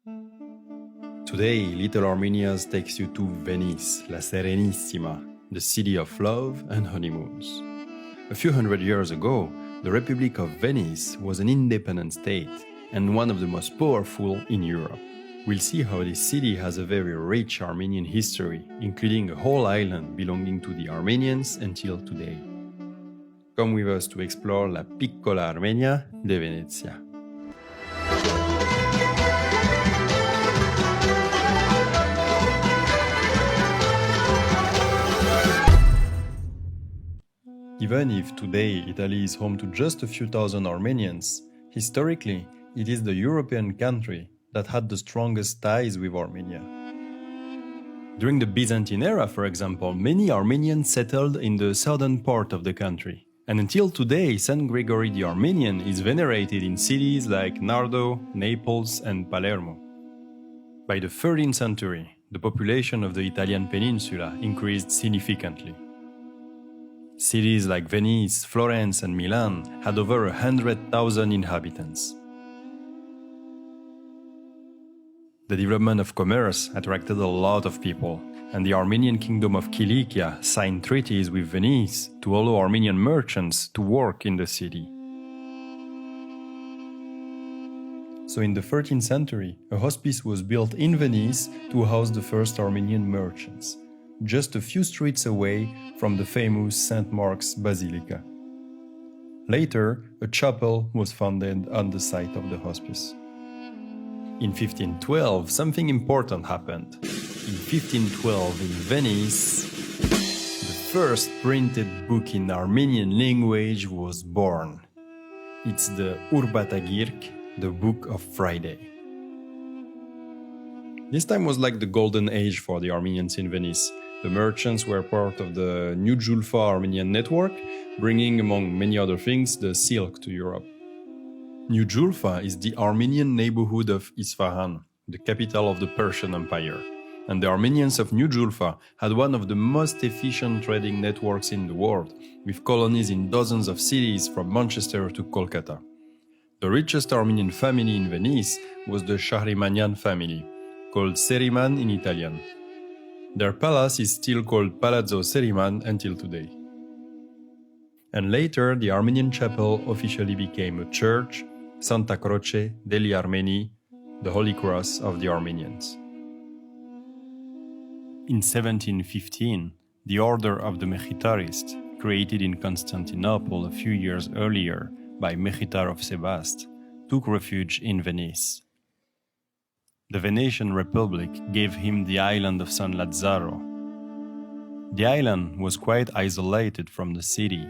Today, Little Armenias takes you to Venice, La Serenissima, the city of love and honeymoons. A few hundred years ago, the Republic of Venice was an independent state and one of the most powerful in Europe. We'll see how this city has a very rich Armenian history, including a whole island belonging to the Armenians until today. Come with us to explore La Piccola Armenia de Venezia. Even if today Italy is home to just a few thousand Armenians, historically it is the European country that had the strongest ties with Armenia. During the Byzantine era, for example, many Armenians settled in the southern part of the country. And until today, Saint Gregory the Armenian is venerated in cities like Nardo, Naples, and Palermo. By the 13th century, the population of the Italian peninsula increased significantly. Cities like Venice, Florence, and Milan had over 100,000 inhabitants. The development of commerce attracted a lot of people, and the Armenian Kingdom of Kilikia signed treaties with Venice to allow Armenian merchants to work in the city. So in the 13th century, a hospice was built in Venice to house the first Armenian merchants, just a few streets away from the famous St. Mark's Basilica. Later, a chapel was founded on the site of the hospice. In 1512, something important happened. In 1512, in Venice, the first printed book in Armenian language was born. It's the Urbatagirk, the Book of Friday. This time was like the golden age for the Armenians in Venice. The merchants were part of the New Julfa Armenian network, bringing, among many other things, the silk to Europe. New Julfa is the Armenian neighborhood of Isfahan, the capital of the Persian Empire. And the Armenians of New Julfa had one of the most efficient trading networks in the world, with colonies in dozens of cities from Manchester to Kolkata. The richest Armenian family in Venice was the Shahrimanyan family, called Seriman in Italian. Their palace is still called Palazzo Seriman until today. And later, the Armenian chapel officially became a church, Santa Croce degli Armeni, the Holy Cross of the Armenians. In 1715, the Order of the Mechitarists, created in Constantinople a few years earlier by Mechitar of Sebast, took refuge in Venice. The Venetian Republic gave him the island of San Lazzaro. The island was quite isolated from the city,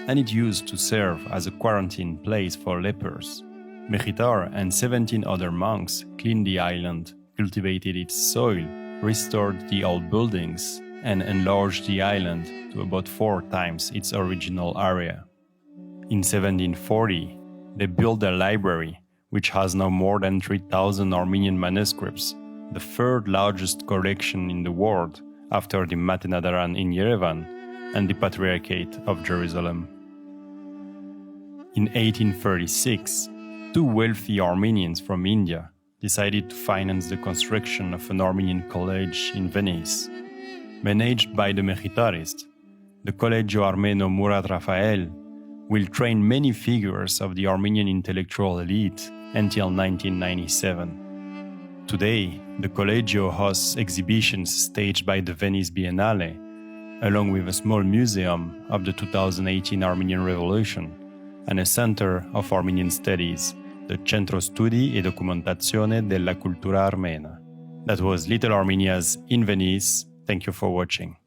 and it used to serve as a quarantine place for lepers. Mechitar and 17 other monks cleaned the island, cultivated its soil, restored the old buildings, and enlarged the island to about 4 times its original area. In 1740, they built a library, which has now more than 3,000 Armenian manuscripts, the third largest collection in the world after the Matenadaran in Yerevan and the Patriarchate of Jerusalem. In 1836, 2 wealthy Armenians from India decided to finance the construction of an Armenian college in Venice. Managed by the Mechitarists, the Collegio Armeno Murad Rafael will train many figures of the Armenian intellectual elite until 1997. Today, the Collegio hosts exhibitions staged by the Venice Biennale, along with a small museum of the 2018 Armenian Revolution and a center of Armenian studies, the Centro Studi e Documentazione della Cultura Armena. That was Little Armenias in Venice. Thank you for watching.